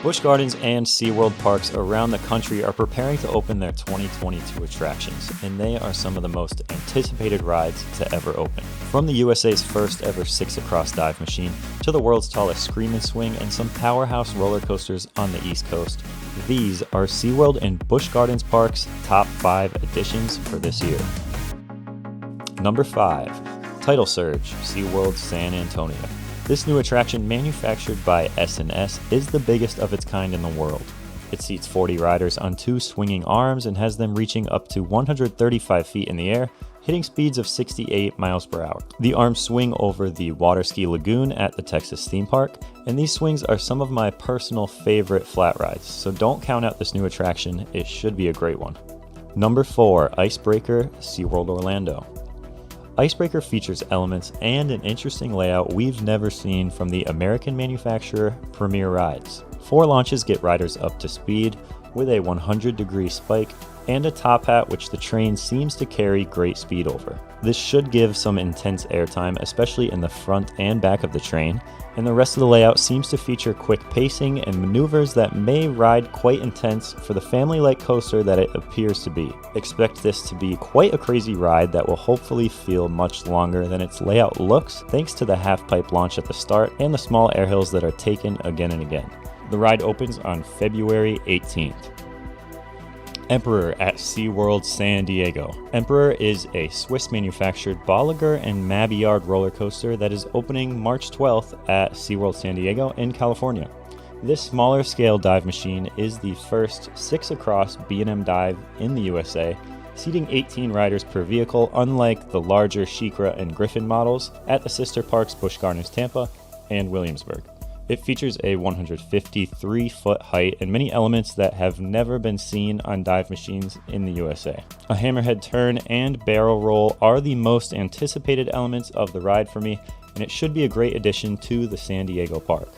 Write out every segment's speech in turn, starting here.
Busch Gardens and SeaWorld parks around the country are preparing to open their 2022 attractions, and they are some of the most anticipated rides to ever open. From the USA's first ever 6-across dive machine to the world's tallest scream and swing and some powerhouse roller coasters on the East Coast, these are SeaWorld and Busch Gardens Park's top 5 additions for this year. Number 5. Tidal Surge, SeaWorld San Antonio. This new attraction, manufactured by S&S, is the biggest of its kind in the world. It seats 40 riders on 2 swinging arms and has them reaching up to 135 feet in the air, hitting speeds of 68 miles per hour. The arms swing over the water ski lagoon at the Texas theme park, and these swings are some of my personal favorite flat rides, so don't count out this new attraction, it should be a great one. Number 4. Icebreaker, SeaWorld Orlando. Icebreaker features elements and an interesting layout we've never seen from the American manufacturer Premier Rides. 4 launches get riders up to speed with a 100-degree spike and a top hat which the train seems to carry great speed over. This should give some intense airtime, especially in the front and back of the train, and the rest of the layout seems to feature quick pacing and maneuvers that may ride quite intense for the family-like coaster that it appears to be. Expect this to be quite a crazy ride that will hopefully feel much longer than its layout looks, thanks to the half-pipe launch at the start and the small air hills that are taken again and again. The ride opens on February 18th. Emperor at SeaWorld San Diego. Emperor is a Swiss-manufactured Bolliger and Mabillard roller coaster that is opening March 12th at SeaWorld San Diego in California. This smaller-scale dive machine is the first 6-across B&M dive in the USA, seating 18 riders per vehicle, unlike the larger SheiKra and Griffin models at the sister parks Busch Gardens Tampa and Williamsburg. It features a 153-foot height and many elements that have never been seen on dive machines in the USA. A hammerhead turn and barrel roll are the most anticipated elements of the ride for me, and it should be a great addition to the San Diego park.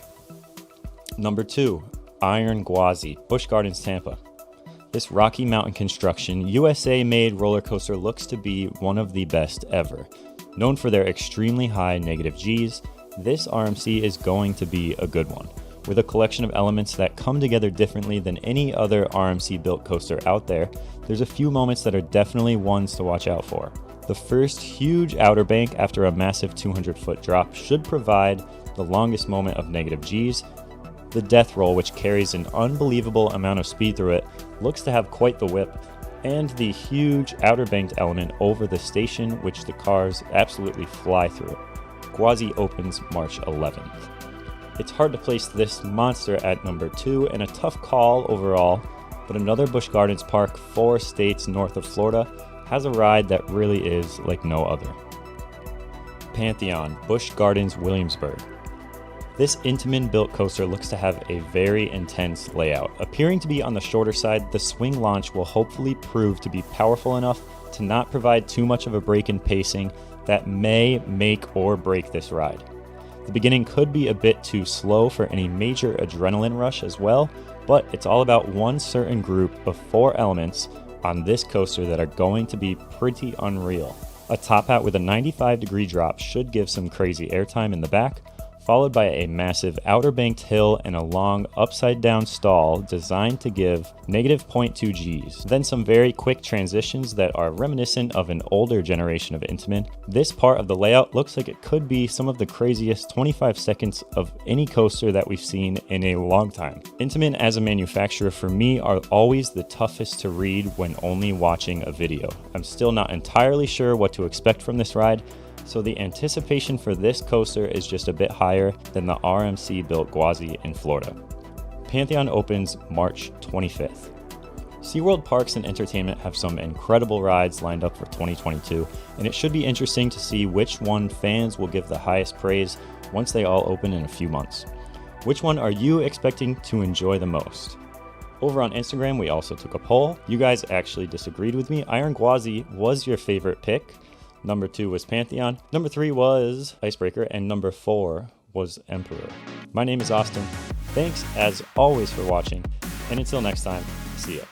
Number 2. Iron Gwazi, Busch Gardens Tampa. This Rocky Mountain construction, USA-made roller coaster looks to be one of the best ever. Known for their extremely high negative Gs, this RMC is going to be a good one, with a collection of elements that come together differently than any other RMC built coaster out there. There's a few moments that are definitely ones to watch out for. The first huge outer bank after a massive 200-foot drop should provide the longest moment of negative Gs. The death roll, which carries an unbelievable amount of speed through it, looks to have quite the whip, and the huge outer banked element over the station, which the cars absolutely fly through. Gwazi opens March 11th. It's hard to place this monster at number 2 and a tough call overall, but another Busch Gardens park 4 states north of Florida has a ride that really is like no other. Pantheon, Busch Gardens Williamsburg. This Intamin built coaster looks to have a very intense layout. Appearing to be on the shorter side, the swing launch will hopefully prove to be powerful enough to not provide too much of a break in pacing that may make or break this ride. The beginning could be a bit too slow for any major adrenaline rush as well, but it's all about one certain group of 4 elements on this coaster that are going to be pretty unreal. A top hat with a 95-degree drop should give some crazy airtime in the back, followed by a massive outer banked hill and a long upside down stall designed to give negative 0.2 Gs. Then some very quick transitions that are reminiscent of an older generation of Intamin. This part of the layout looks like it could be some of the craziest 25 seconds of any coaster that we've seen in a long time. Intamin as a manufacturer for me are always the toughest to read when only watching a video. I'm still not entirely sure what to expect from this ride, so the anticipation for this coaster is just a bit higher than the RMC built Gwazi in Florida. Pantheon opens March 25th. SeaWorld Parks and Entertainment have some incredible rides lined up for 2022, and it should be interesting to see which one fans will give the highest praise once they all open in a few months. Which one are you expecting to enjoy the most? Over on Instagram, we also took a poll. You guys actually disagreed with me. Iron Gwazi was your favorite pick. Number 2 was Pantheon. Number 3 was Icebreaker. And number 4 was Emperor. My name is Austin. Thanks as always for watching. And until next time, see ya.